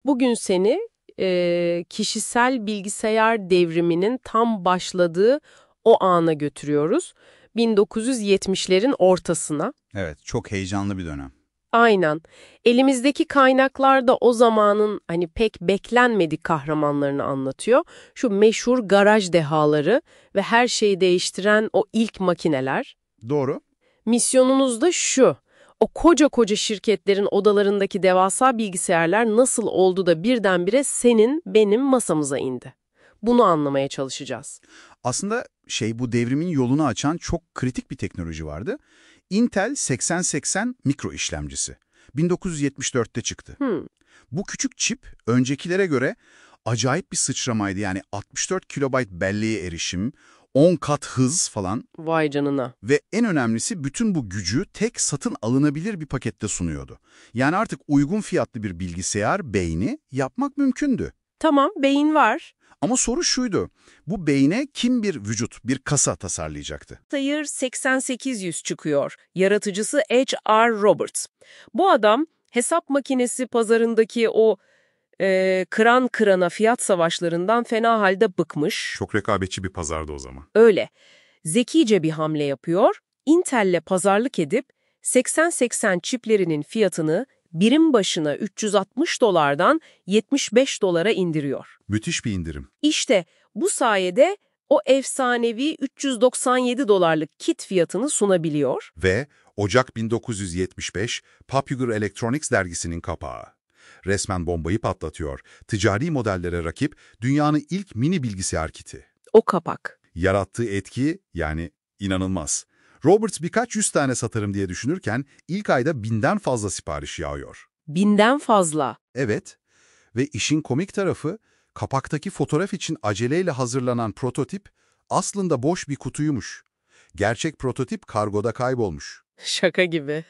Bugün seni kişisel bilgisayar devriminin tam başladığı o ana götürüyoruz. 1970'lerin ortasına. Evet, çok heyecanlı bir dönem. Aynen. Elimizdeki kaynaklar da o zamanın hani pek beklenmedik kahramanlarını anlatıyor. Şu meşhur garaj dehaları ve her şeyi değiştiren o ilk makineler. Doğru. Misyonunuz da şu. O koca koca şirketlerin odalarındaki devasa bilgisayarlar nasıl oldu da birdenbire senin, benim masamıza indi? Bunu anlamaya çalışacağız. Aslında bu devrimin yolunu açan çok kritik bir teknoloji vardı. Intel 8080 mikro işlemcisi. 1974'te çıktı. Bu küçük çip öncekilere göre acayip bir sıçramaydı. Yani 64 kilobayt belleğe erişim, 10 kat hız falan Vay canına. ve en önemlisi bütün bu gücü tek satın alınabilir bir pakette sunuyordu. Yani artık uygun fiyatlı bir bilgisayar beyni yapmak mümkündü. Tamam, beyin var. Ama soru şuydu, bu beyne kim bir vücut, bir kasa tasarlayacaktı? Sayır 8800 çıkıyor. Yaratıcısı H.R. Roberts. Bu adam hesap makinesi pazarındaki o kıran kırana fiyat savaşlarından fena halde bıkmış. Çok rekabetçi bir pazardı o zaman. Öyle. Zekice bir hamle yapıyor. Intel'le pazarlık edip 8080 çiplerinin fiyatını birim başına 360 dolardan 75 dolara indiriyor. Müthiş bir indirim. İşte bu sayede o efsanevi 397 dolarlık kit fiyatını sunabiliyor. Ve Ocak 1975 Popular Electronics dergisinin kapağı. Resmen bombayı patlatıyor. Ticari modellere rakip dünyanın ilk mini bilgisayar kiti. O kapak. Yarattığı etki yani inanılmaz. Roberts birkaç yüz tane satarım diye düşünürken ilk ayda 1000'den fazla sipariş yağıyor. 1000'den fazla. Evet ve işin komik tarafı kapaktaki fotoğraf için aceleyle hazırlanan prototip aslında boş bir kutuymuş. Gerçek prototip kargoda kaybolmuş. Şaka gibi.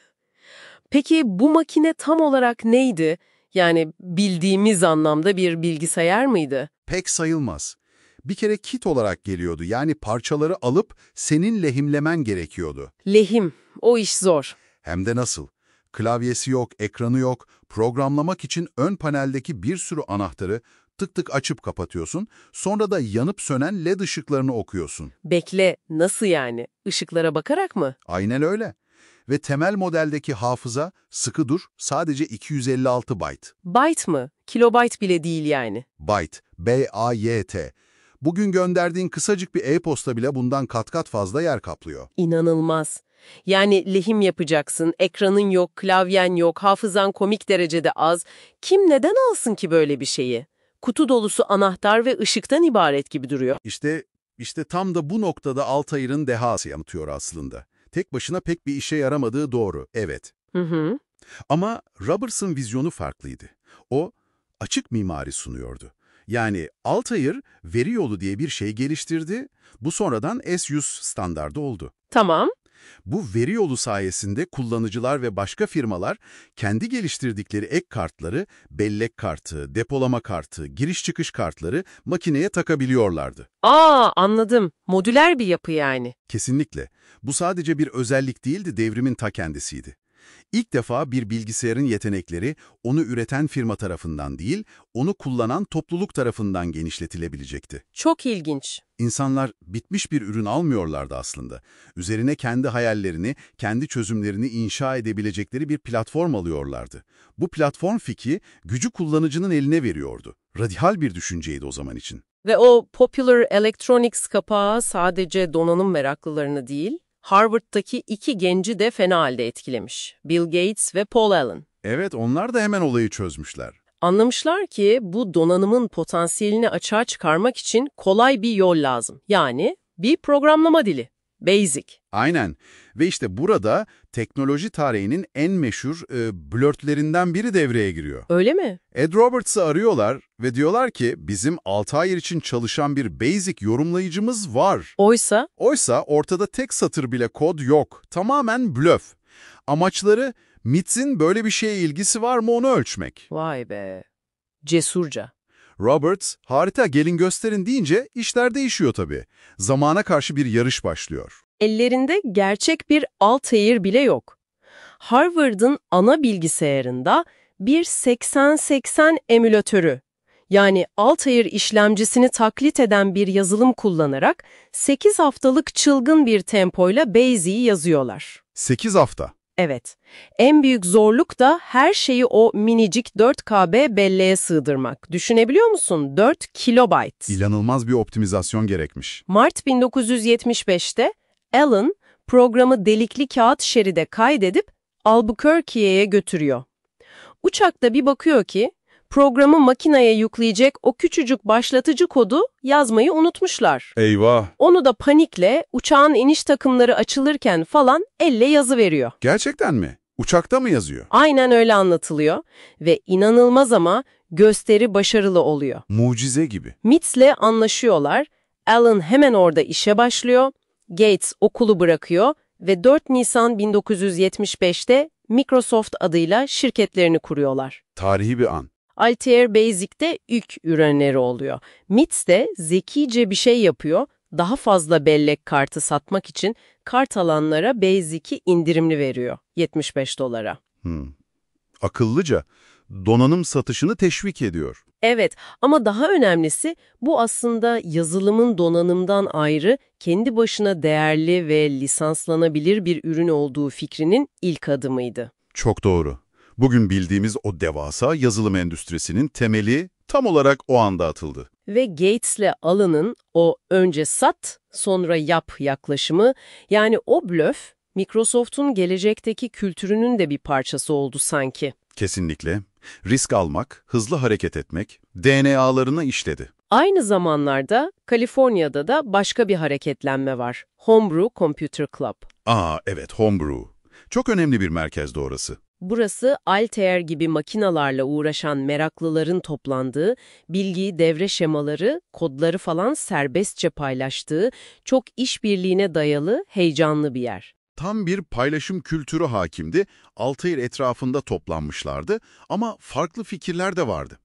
Peki bu makine tam olarak neydi? Yani bildiğimiz anlamda bir bilgisayar mıydı? Pek sayılmaz. Bir kere kit olarak geliyordu, yani parçaları alıp senin lehimlemen gerekiyordu. Lehim. O iş zor. Hem de nasıl? Klavyesi yok, ekranı yok, programlamak için ön paneldeki bir sürü anahtarı tık tık açıp kapatıyorsun, sonra da yanıp sönen led ışıklarını okuyorsun. Bekle, nasıl yani? Işıklara bakarak mı? Aynen öyle. Ve temel modeldeki hafıza, sıkı dur, sadece 256 byte. Byte mı? Kilobayt bile değil yani. Byte, B-A-Y-T. Bugün gönderdiğin kısacık bir e-posta bile bundan kat kat fazla yer kaplıyor. İnanılmaz. Yani lehim yapacaksın, ekranın yok, klavyen yok, hafızan komik derecede az. Kim neden alsın ki böyle bir şeyi? Kutu dolusu anahtar ve ışıktan ibaret gibi duruyor. İşte tam da bu noktada Altair'ın dehası yanıtıyor aslında. Tek başına pek bir işe yaramadığı doğru, evet. Hı hı. Ama Roberts'ın vizyonu farklıydı. O, açık mimari sunuyordu. Yani Altair, veri yolu diye bir şey geliştirdi, bu sonradan S100 standardı oldu. Tamam. Bu veri yolu sayesinde kullanıcılar ve başka firmalar kendi geliştirdikleri ek kartları, bellek kartı, depolama kartı, giriş çıkış kartları makineye takabiliyorlardı. Anladım. Modüler bir yapı yani. Kesinlikle. Bu sadece bir özellik değildi, devrimin ta kendisiydi. İlk defa bir bilgisayarın yetenekleri onu üreten firma tarafından değil, onu kullanan topluluk tarafından genişletilebilecekti. Çok ilginç. İnsanlar bitmiş bir ürün almıyorlardı aslında. Üzerine kendi hayallerini, kendi çözümlerini inşa edebilecekleri bir platform alıyorlardı. Bu platform fikri gücü kullanıcının eline veriyordu. Radikal bir düşünceydi o zaman için. Ve o Popular Electronics kapağı sadece donanım meraklılarını değil, Harvard'daki iki genci de fena halde etkilemiş. Bill Gates ve Paul Allen. Evet, onlar da hemen olayı çözmüşler. Anlamışlar ki bu donanımın potansiyelini açığa çıkarmak için kolay bir yol lazım. Yani bir programlama dili. Basic. Aynen. Ve işte burada teknoloji tarihinin en meşhur blurtlerinden biri devreye giriyor. Öyle mi? Ed Roberts'ı arıyorlar ve diyorlar ki bizim Altair için çalışan bir basic yorumlayıcımız var. Oysa Ortada tek satır bile kod yok. Tamamen blöf. Amaçları MIT'in böyle bir şeye ilgisi var mı onu ölçmek. vay be. Cesurca. Roberts, harita gelin gösterin deyince işler değişiyor tabii. Zamana karşı bir yarış başlıyor. Ellerinde gerçek bir Altair bile yok. Harvard'ın ana bilgisayarında bir 8080 emülatörü, yani Altair işlemcisini taklit eden bir yazılım kullanarak 8 haftalık çılgın bir tempoyla Basic'i yazıyorlar. 8 hafta. Evet, en büyük zorluk da her şeyi o minicik 4KB belleğe sığdırmak. Düşünebiliyor musun? 4 kilobayt. İnanılmaz bir optimizasyon gerekmiş. Mart 1975'te Alan programı delikli kağıt şeride kaydedip Albuquerque'ye götürüyor. Uçakta bir bakıyor ki programı makineye yükleyecek o küçücük başlatıcı kodu yazmayı unutmuşlar. Eyvah! Onu da panikle uçağın iniş takımları açılırken falan elle yazıveriyor. Gerçekten mi? Uçakta mı yazıyor? Aynen öyle anlatılıyor ve inanılmaz ama gösteri başarılı oluyor. Mucize gibi. Mitz'le anlaşıyorlar, Alan hemen orada işe başlıyor, Gates okulu bırakıyor ve 4 Nisan 1975'te Microsoft adıyla şirketlerini kuruyorlar. Tarihi bir an. Altair Basic'te ilk ürünleri oluyor. MITS de zekice bir şey yapıyor, daha fazla bellek kartı satmak için kart alanlara Basic'i indirimli veriyor, 75 dolara. Akıllıca. Donanım satışını teşvik ediyor. Evet, ama daha önemlisi bu aslında yazılımın donanımdan ayrı, kendi başına değerli ve lisanslanabilir bir ürün olduğu fikrinin ilk adımıydı. Çok doğru. Bugün bildiğimiz o devasa yazılım endüstrisinin temeli tam olarak o anda atıldı. Ve Gates'le Alan'ın o önce sat, sonra yap yaklaşımı, yani o blöf, Microsoft'un gelecekteki kültürünün de bir parçası oldu sanki. Kesinlikle. Risk almak, hızlı hareket etmek, DNA'larına işledi. Aynı zamanlarda Kaliforniya'da da başka bir hareketlenme var. Homebrew Computer Club. Evet, Homebrew. Çok önemli bir merkezde orası. Burası Altair gibi makinalarla uğraşan meraklıların toplandığı, bilgi, devre şemaları, kodları falan serbestçe paylaştığı, çok işbirliğine dayalı, heyecanlı bir yer. Tam bir paylaşım kültürü hakimdi, Altair etrafında toplanmışlardı ama farklı fikirler de vardı.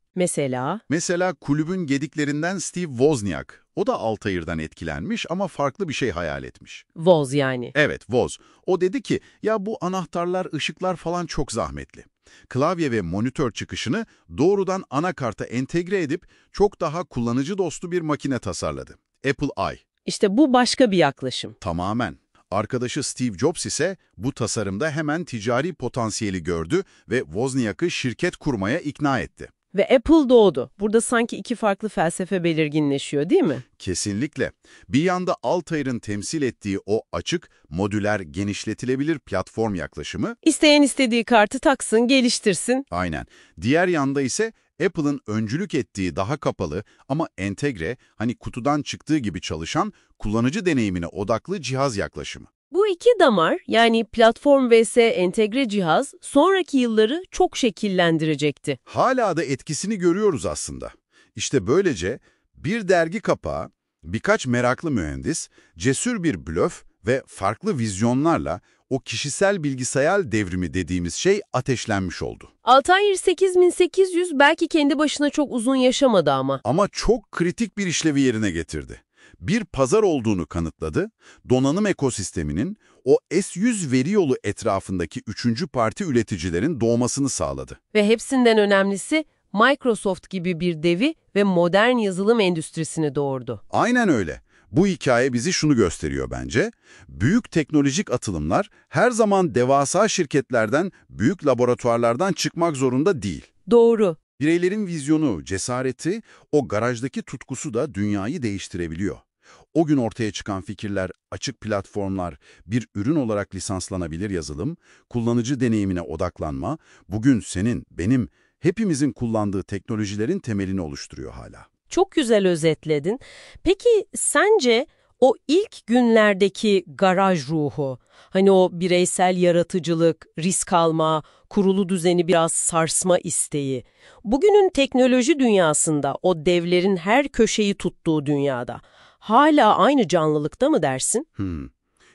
Mesela kulübün gediklerinden Steve Wozniak, o da Altair'den etkilenmiş ama farklı bir şey hayal etmiş. Woz yani. Evet, Woz. O dedi ki, ya bu anahtarlar, ışıklar falan çok zahmetli. Klavye ve monitör çıkışını doğrudan anakarta entegre edip çok daha kullanıcı dostu bir makine tasarladı. Apple I. İşte bu başka bir yaklaşım. Tamamen. Arkadaşı Steve Jobs ise bu tasarımda hemen ticari potansiyeli gördü ve Wozniak'ı şirket kurmaya ikna etti. Ve Apple doğdu. Burada sanki iki farklı felsefe belirginleşiyor, değil mi? Kesinlikle. Bir yanda Altair'ın temsil ettiği o açık, modüler, genişletilebilir platform yaklaşımı. İsteyen istediği kartı taksın, geliştirsin. Aynen. Diğer yanda ise Apple'ın öncülük ettiği daha kapalı ama entegre, hani kutudan çıktığı gibi çalışan, kullanıcı deneyimine odaklı cihaz yaklaşımı. Bu iki damar, yani platform vs entegre cihaz, sonraki yılları çok şekillendirecekti. Hala da etkisini görüyoruz aslında. İşte böylece bir dergi kapağı, birkaç meraklı mühendis, cesur bir blöf ve farklı vizyonlarla o kişisel bilgisayar devrimi dediğimiz şey ateşlenmiş oldu. Altair 8800 belki kendi başına çok uzun yaşamadı ama. Ama çok kritik bir işlevi yerine getirdi. Bir pazar olduğunu kanıtladı, donanım ekosisteminin o S100 veri yolu etrafındaki üçüncü parti üreticilerin doğmasını sağladı. Ve hepsinden önemlisi Microsoft gibi bir devi ve modern yazılım endüstrisini doğurdu. Aynen öyle. Bu hikaye bizi şunu gösteriyor bence. Büyük teknolojik atılımlar her zaman devasa şirketlerden, büyük laboratuvarlardan çıkmak zorunda değil. Doğru. Bireylerin vizyonu, cesareti, o garajdaki tutkusu da dünyayı değiştirebiliyor. O gün ortaya çıkan fikirler, açık platformlar, bir ürün olarak lisanslanabilir yazılım, kullanıcı deneyimine odaklanma, bugün senin, benim, hepimizin kullandığı teknolojilerin temelini oluşturuyor hala. Çok güzel özetledin. Peki sence o ilk günlerdeki garaj ruhu, hani o bireysel yaratıcılık, risk alma, kurulu düzeni biraz sarsma isteği, bugünün teknoloji dünyasında, o devlerin her köşeyi tuttuğu dünyada hala aynı canlılıkta mı dersin?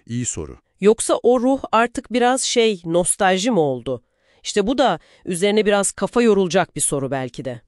İyi soru. Yoksa o ruh artık biraz nostalji mi oldu? İşte bu da üzerine biraz kafa yorulacak bir soru belki de.